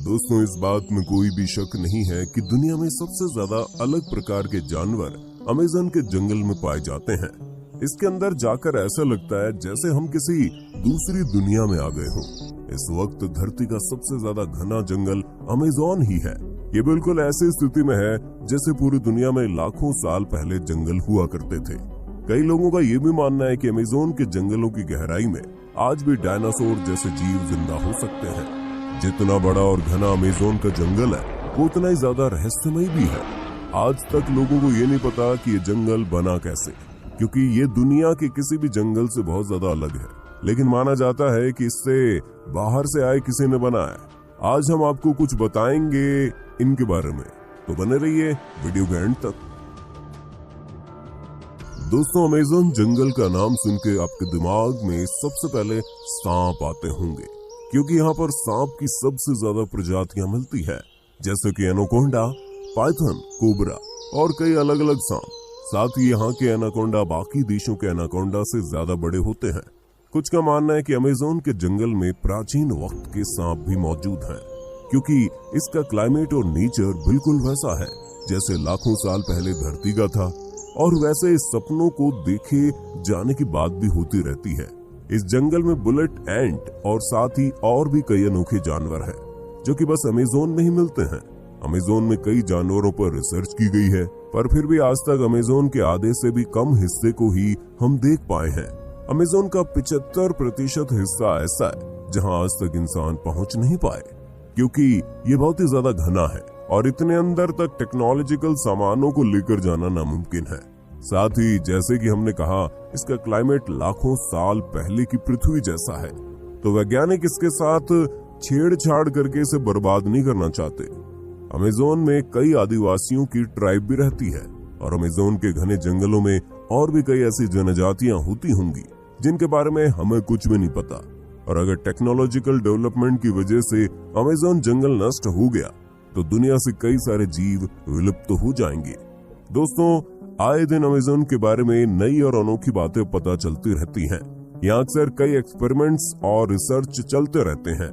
दोस्तों, इस बात में कोई भी शक नहीं है कि दुनिया में सबसे ज्यादा अलग प्रकार के जानवर अमेज़न के जंगल में पाए जाते हैं। इसके अंदर जाकर ऐसा लगता है जैसे हम किसी दूसरी दुनिया में आ गए हों। इस वक्त धरती का सबसे ज्यादा घना जंगल अमेज़न ही है। ये बिल्कुल ऐसी स्थिति में है जैसे पूरी दुनिया में लाखों साल पहले जंगल हुआ करते थे। कई लोगों का ये भी मानना है कि अमेज़न के जंगलों की गहराई में आज भी डायनासोर जैसे जीव जिंदा हो सकते हैं। जितना बड़ा और घना अमेज़न का जंगल है, वो उतना ही ज्यादा रहस्यमय भी है। आज तक लोगों को ये नहीं पता कि ये जंगल बना कैसे, क्योंकि ये दुनिया के किसी भी जंगल से बहुत ज्यादा अलग है। लेकिन माना जाता है कि इससे बाहर से आए किसी ने बनाया। आज हम आपको कुछ बताएंगे इनके बारे में, तो बने रहिए वीडियो के एंड तक। दोस्तों, अमेज़न जंगल का नाम सुन के आपके दिमाग में सबसे पहले सांप आते होंगे, क्योंकि यहाँ पर सांप की सबसे ज्यादा प्रजातियां मिलती है, जैसे कि एनाकोंडा, पाइथन, कोबरा और कई अलग अलग सांप। साथ ही यहाँ के एनाकोंडा बाकी देशों के एनाकोंडा से ज्यादा बड़े होते हैं। कुछ का मानना है कि अमेज़न के जंगल में प्राचीन वक्त के सांप भी मौजूद हैं, क्योंकि इसका क्लाइमेट और नेचर बिल्कुल वैसा है जैसे लाखों साल पहले धरती का था, और वैसे इस सपनों को देखे जाने की बात भी होती रहती है। इस जंगल में बुलेट एंट और साथ ही और भी कई अनोखे जानवर हैं, जो कि बस अमेज़न में ही मिलते हैं। अमेज़न में कई जानवरों पर रिसर्च की गई है, पर फिर भी आज तक अमेज़न के आधे से भी कम हिस्से को ही हम देख पाए हैं। अमेज़न का 75% हिस्सा ऐसा है जहां आज तक इंसान पहुंच नहीं पाए, क्योंकि ये बहुत ही ज्यादा घना है और इतने अंदर तक टेक्नोलॉजिकल सामानों को लेकर जाना नामुमकिन है। साथ ही जैसे कि हमने कहा, इसका क्लाइमेट लाखों साल पहले की पृथ्वी जैसा है, तो वैज्ञानिक इसके साथ छेड़छाड़ करके इसे बर्बाद नहीं करना चाहते। अमेज़न में कई आदिवासियों की ट्राइब भी रहती है, और अमेज़न के घने जंगलों में और भी कई ऐसी जनजातियां होती होंगी जिनके बारे में हमें कुछ भी नहीं पता। और अगर टेक्नोलॉजिकल डेवलपमेंट की वजह से अमेज़न जंगल नष्ट हो गया तो दुनिया से कई सारे जीव विलुप्त हो जाएंगे। दोस्तों, आए दिन अमेज़न के बारे में नई और अनोखी बातें पता चलती रहती हैं। यहाँ अक्सर कई एक्सपेरिमेंट्स और रिसर्च चलते रहते हैं।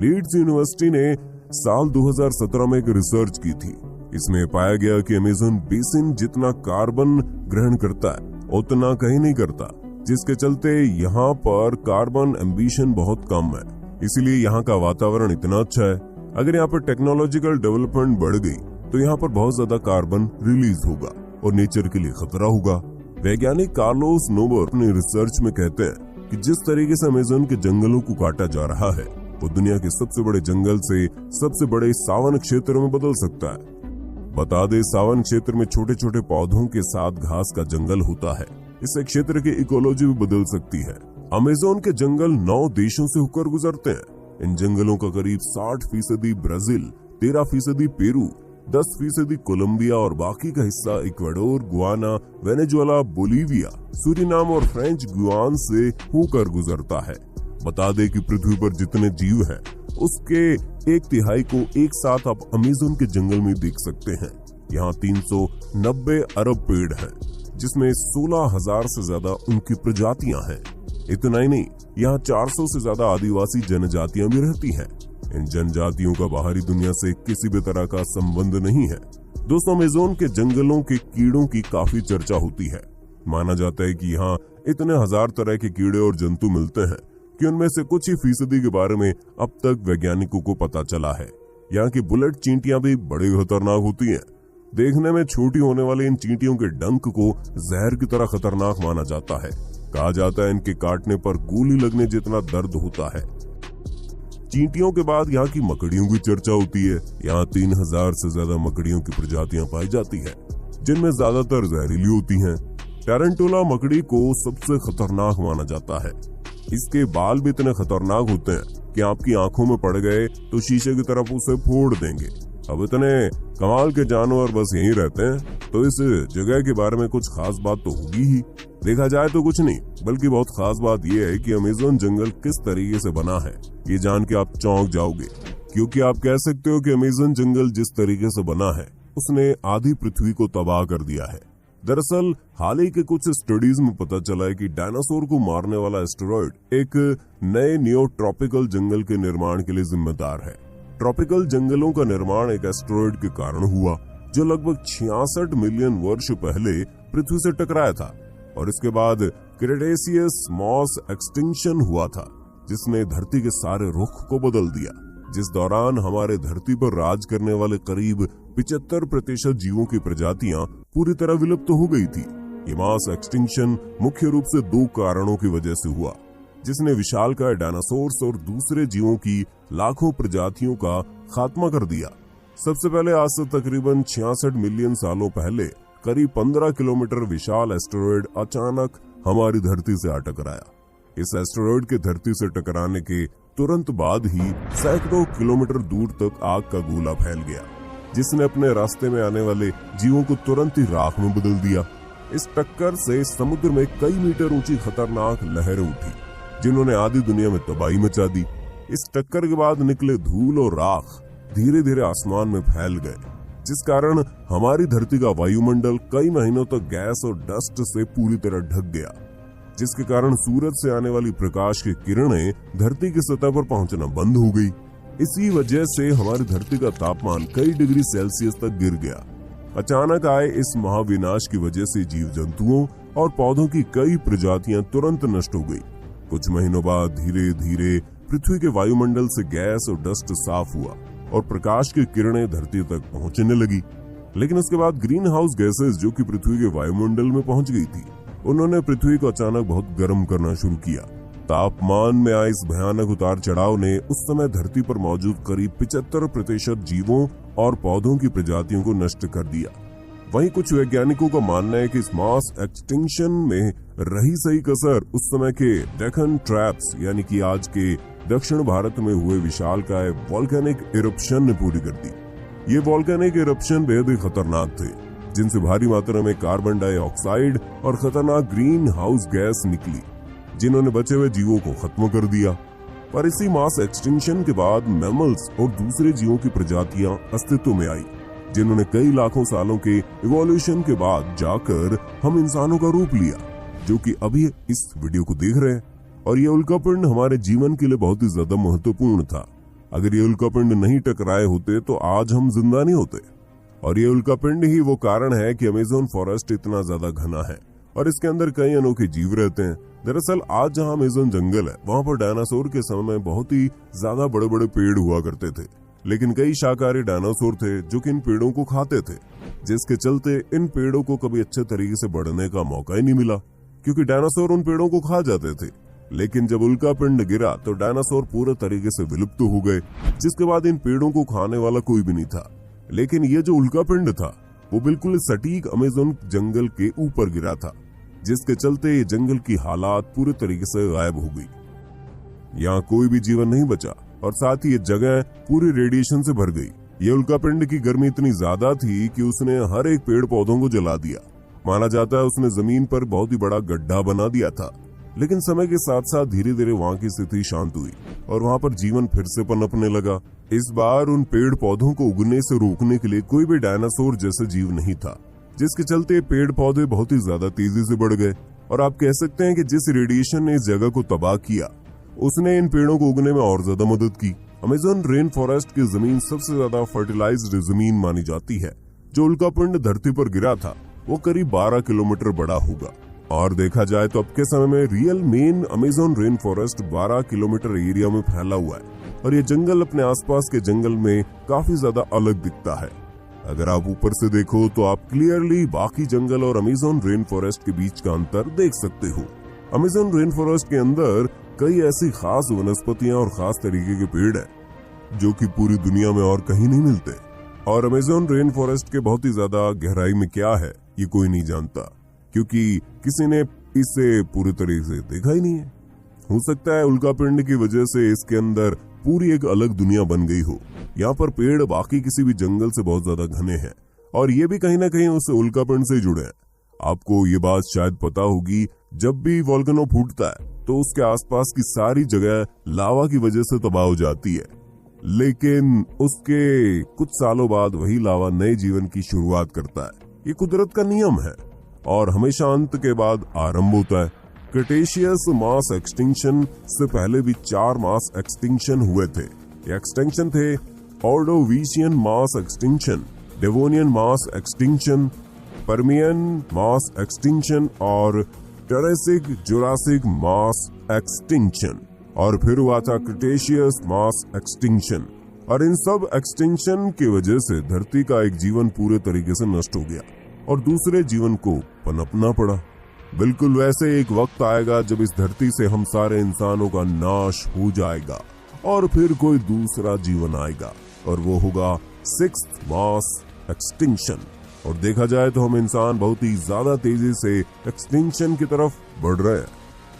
लीड्स यूनिवर्सिटी ने साल 2017 में एक रिसर्च की थी। इसमें पाया गया कि अमेज़न बेसिन जितना कार्बन ग्रहण करता है उतना कहीं नहीं करता, जिसके चलते यहाँ पर कार्बन एम्बिशन बहुत कम है। इसीलिए यहाँ का वातावरण इतना अच्छा है। अगर यहाँ पर टेक्नोलॉजिकल डेवलपमेंट बढ़ गई तो यहाँ पर बहुत ज्यादा कार्बन रिलीज होगा और नेचर के लिए खतरा होगा। वैज्ञानिक कार्लोस नोबर अपने रिसर्च में कहते हैं कि जिस तरीके से अमेज़न के जंगलों को काटा जा रहा है, वो दुनिया के सबसे बड़े जंगल से सबसे बड़े सावन क्षेत्र में बदल सकता है। बता दे, सावन क्षेत्र में छोटे छोटे पौधों के साथ घास का जंगल होता है। इससे क्षेत्र की इकोलॉजी भी बदल सकती है। अमेज़न के जंगल 9 देशों से होकर गुजरते हैं। इन जंगलों का करीब 60% ब्राजील, 13% पेरू, 10% कोलंबिया और बाकी का हिस्सा Ecuador, Guana, Venezuela, Bolivia, Suriname और फ्रेंच गुयाना से होकर गुजरता है। बता दे कि पृथ्वी पर जितने जीव हैं, उसके 1/3 को एक साथ आप अमेज़न के जंगल में देख सकते हैं। यहाँ 390 अरब पेड़ हैं, जिसमें 16,000 से ज्यादा उनकी प्रजातियां हैं। इतना ही नहीं, यहाँ 400 से ज्यादा आदिवासी जनजातियां भी रहती हैं। इन जनजातियों का बाहरी दुनिया से किसी भी तरह का संबंध नहीं है। दोस्तों, अमेज़न के जंगलों के कीड़ों की काफी चर्चा होती है। माना जाता है कि यहाँ इतने हजार तरह के कीड़े और जंतु मिलते हैं कि उनमें से कुछ ही फीसदी के बारे में अब तक वैज्ञानिकों को पता चला है। यहाँ की बुलेट चींटियां भी बड़ी खतरनाक होती हैं। देखने में छोटी होने वाली इन चींटियों के डंक को जहर की तरह खतरनाक माना जाता है। कहा जाता है इनके काटने पर गोली लगने जितना दर्द होता है। चींटियों के बाद यहाँ की मकड़ियों की चर्चा होती है। यहाँ 3000 से ज्यादा मकड़ियों की प्रजातियां पाई जाती है, जिनमें ज्यादातर जहरीली होती हैं। टैरेंटुला मकड़ी को सबसे खतरनाक माना जाता है। इसके बाल भी इतने खतरनाक होते हैं कि आपकी आंखों में पड़ गए तो शीशे की तरफ उसे फोड़ देंगे। अब इतने कमाल के जानवर बस यहीं रहते हैं, तो इस जगह के बारे में कुछ खास बात तो होगी ही। देखा जाए तो कुछ नहीं, बल्कि बहुत खास बात यह है कि अमेज़न जंगल किस तरीके से बना है, ये जान के आप चौंक जाओगे। क्योंकि आप कह सकते हो कि अमेज़न जंगल जिस तरीके से बना है, उसने आधी पृथ्वी को तबाह कर दिया है। दरअसल हाल ही के कुछ स्टडीज में पता चला है कि डायनासोर को मारने वाला एस्टेरॉयड एक नए नियो ट्रॉपिकल जंगल के निर्माण के लिए जिम्मेदार है। ट्रॉपिकल जंगलों का निर्माण एक एस्टेरॉयड के कारण हुआ जो लगभग 66 मिलियन वर्ष पहले पृथ्वी से टकराया था। और इसके बाद क्रेटेशियस मॉस एक्सटिंक्शन हुआ था जिसने धरती के सारे रुख को बदल दिया, जिस दौरान हमारे धरती पर राज करने वाले करीब 75% जीवों की प्रजातियां पूरी तरह विलुप्त हो गई थी। ये मास एक्सटिंक्शन मुख्य रूप से 2 कारणों की वजह से हुआ जिसने विशालकाय डायनासोर्स और दूसरे जीवों की लाखों प्रजातियों का खात्मा कर दिया। सबसे पहले आज से तकरीबन 66 मिलियन सालों पहले करीब 15 किलोमीटर विशाल एस्टेरॉयड अचानक हमारी धरती से आ टकराया। इस एस्टेरॉयड के धरती से टकराने के तुरंत बाद ही सैकड़ों किलोमीटर दूर तक आग का गोला फैल गया जिसने अपने रास्ते में आने वाले जीवों को तुरंत ही राख में बदल दिया। इस टक्कर से समुद्र में कई मीटर ऊंची खतरनाक लहरें उठी जिन्होंने आधी दुनिया में तबाही मचा दी। इस टक्कर के बाद निकले धूल और राख धीरे धीरे आसमान में फैल गए जिस कारण हमारी धरती का वायुमंडल कई महीनों तक गैस और डस्ट से पूरी तरह ढक गया, जिसके कारण सूरज से आने वाली प्रकाश की किरणें धरती की सतह पर पहुंचना बंद हो गई। इसी वजह से हमारी धरती का तापमान कई डिग्री सेल्सियस तक गिर गया। अचानक आए इस महाविनाश की वजह से जीव जंतुओं और पौधों की कई प्रजातियां तुरंत नष्ट हो गई। कुछ महीनों बाद धीरे धीरे पृथ्वी के वायुमंडल से गैस और डस्ट साफ हुआ और प्रकाश की किरणें धरती तक पहुंचने लगी। लेकिन उसके बाद ग्रीन हाउस गैसेस जो कि पृथ्वी के वायुमंडल में पहुंच गई थी, उन्होंने पृथ्वी को अचानक बहुत गर्म करना शुरू किया। तापमान में आए इस भयानक उतार चढ़ाव ने उस समय धरती पर मौजूद करीब 75% जीवों और पौधों की प्रजातियों को नष्ट कर दिया। वहीं कुछ वैज्ञानिकों का मानना है कि इस मास एक्सटिंक्शन में रही सही कसर उस समय के डेक्कन ट्रैप्स यानी कि आज के दक्षिण भारत में हुए विशालकाय वोल्केनिक इरप्शन ने पूरी कर दी। ये वोल्केनिक इरप्शन बेहद ही खतरनाक थे जिनसे भारी मात्रा में कार्बन डाइऑक्साइड और खतरनाक ग्रीन हाउस गैस निकली जिन्होंने बचे हुए जीवों को खत्म कर दिया। पर इसी मास एक्सटिंक्शन के बाद मैमल्स और दूसरे जीवों की प्रजातियां अस्तित्व में आई जिन्होंने कई लाखों सालों के इवोल्यूशन के बाद जाकर हम इंसानों का रूप लिया जो कि अभी इस वीडियो को देख रहे हैं। और ये उल्कापिंड हमारे जीवन के लिए बहुत ही ज्यादा महत्वपूर्ण था। अगर ये उल्कापिंड नहीं टकराए होते तो आज हम जिंदा नहीं होते। और ये उल्कापिंड ही वो कारण है कि अमेज़न फॉरेस्ट इतना ज्यादा घना है और इसके अंदर कई अनोखे जीव रहते हैं। दरअसल आज जहाँ अमेज़न जंगल है वहाँ पर डायनासोर के समय में बहुत ही ज्यादा बड़े बड़े पेड़ हुआ करते थे, लेकिन कई शाकाहारी डायनासोर थे जो कि इन पेड़ों को खाते थे, जिसके चलते इन पेड़ों को कभी अच्छे तरीके से बढ़ने का मौका ही नहीं मिला क्योंकि डायनासोर उन पेड़ों को खा जाते थे। लेकिन जब उल्कापिंड गिरा तो डायनासोर पूरे तरीके से विलुप्त हो गए, जिसके बाद इन पेड़ों को खाने वाला कोई भी नहीं था। लेकिन ये जो उल्कापिंड था वो बिल्कुल सटीक अमेज़न जंगल के ऊपर गिरा था, जिसके चलते ये जंगल की हालात पूरे तरीके से गायब हो गई। यहाँ कोई भी जीवन नहीं बचा और साथ ही ये जगह पूरी रेडिएशन से भर गई। ये उल्कापिंड की गर्मी इतनी ज्यादा थी कि उसने हर एक पेड़ पौधों को जला दिया। माना जाता है उसने जमीन पर बहुत ही बड़ा गड्ढा बना दिया था। लेकिन समय के साथ साथ धीरे धीरे वहाँ की स्थिति शांत हुई और वहाँ पर जीवन फिर से पनपने लगा। इस बार उन पेड़ पौधों को उगने से रोकने के लिए कोई भी डायनासोर जैसा जीव नहीं था, जिसके चलते पेड़ पौधे बहुत ही ज्यादा तेजी से बढ़ गए। और आप कह सकते हैं कि जिस रेडिएशन ने इस जगह को तबाह किया उसने इन पेड़ों को उगने में और ज्यादा मदद की। अमेज़न रेन फॉरेस्ट की जमीन सबसे ज्यादा फर्टिलाइज्ड जमीन मानी जाती है। जो उल्कापिंड धरती पर गिरा था वो करीब 12 किलोमीटर बड़ा होगा। और देखा जाए तो अब के समय में real main Amazon rain forest 12 kilometre area में फैला हुआ है और ये जंगल अपने आसपास के जंगल में काफी ज्यादा अलग दिखता है। अगर आप ऊपर से देखो तो आप क्लियरली बाकी जंगल और अमेज़न रेन फॉरेस्ट के बीच का अंतर देख सकते हो। अमेज़न रेन फॉरेस्ट के अंदर कई ऐसी खास वनस्पतियां और खास तरीके के पेड़ हैं जो कि पूरी दुनिया में और कहीं नहीं मिलते। और अमेज़न रेन फॉरेस्ट के बहुत ही ज्यादा गहराई में क्या है ये कोई नहीं जानता, क्योंकि किसी ने इसे पूरी तरीके से देखा ही नहीं है। हो सकता है उल्कापिंड की वजह से इसके अंदर पूरी एक अलग दुनिया बन गई हो। यहाँ पर पेड़ बाकी किसी भी जंगल से बहुत ज्यादा घने हैं और ये भी कहीं ना कहीं उस उल्कापिंड से जुड़े हैं। आपको ये बात शायद पता होगी, जब भी वोल्केनो फूटता है तो उसके आसपास की सारी जगह लावा की वजह से तबाह हो जाती है, लेकिन उसके कुछ सालों बाद वही लावा नए जीवन की शुरुआत करता है। ये कुदरत का नियम है और हमेशा अंत के बाद आरंभ होता है। क्रेटेशियस मास एक्सटिंक्शन से पहले भी 4 मास एक्सटिंक्शन हुए थे। ये एक्सटिंक्शन थे Ordovician mass extinction, Devonian mass extinction, Permian mass extinction और टेरेसिक जुरासिक मास एक्सटिंक्शन। और फिर हुआ था क्रिटेशियस मास एक्सटिंक्शन। और इन सब एक्सटिंक्शन की वजह से धरती का एक जीवन पूरे तरीके से नष्ट हो गया और दूसरे जीवन को पनपना पड़ा। बिल्कुल वैसे एक वक्त आएगा जब इस धरती से हम सारे इंसानों का नाश हो जाएगा और फिर कोई दूसरा जीवन आएगा और वो होगा सिक्स्थ मास एक्सटिंक्शन। और देखा जाए तो हम इंसान बहुत ही ज्यादा तेजी से एक्सटिंक्शन की तरफ बढ़ रहे हैं।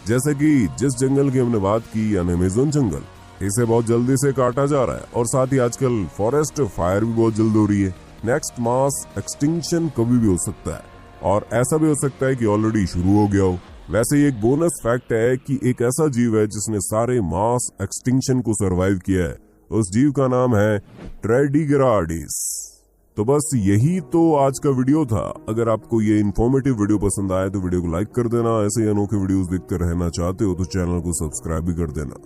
जैसे कि जिस जंगल की हमने बात की यानी अमेज़न जंगल, इसे बहुत जल्दी से काटा जा रहा है और साथ ही आजकल फॉरेस्ट फायर भी बहुत जल्द हो रही है। नेक्स्ट मास एक्सटिंक्शन कभी भी हो सकता है और ऐसा भी हो सकता है कि ऑलरेडी शुरू हो गया हो। वैसे ही एक बोनस फैक्ट है कि एक ऐसा जीव है जिसने सारे मास एक्सटिंक्शन को सरवाइव किया है। उस जीव का नाम है ट्रेडिग्राडिस। तो बस यही तो आज का वीडियो था। अगर आपको ये इन्फॉर्मेटिव वीडियो पसंद आया तो वीडियो को लाइक कर देना। ऐसे ही अनोखे वीडियोस देखते रहना चाहते हो तो चैनल को सब्सक्राइब भी कर देना।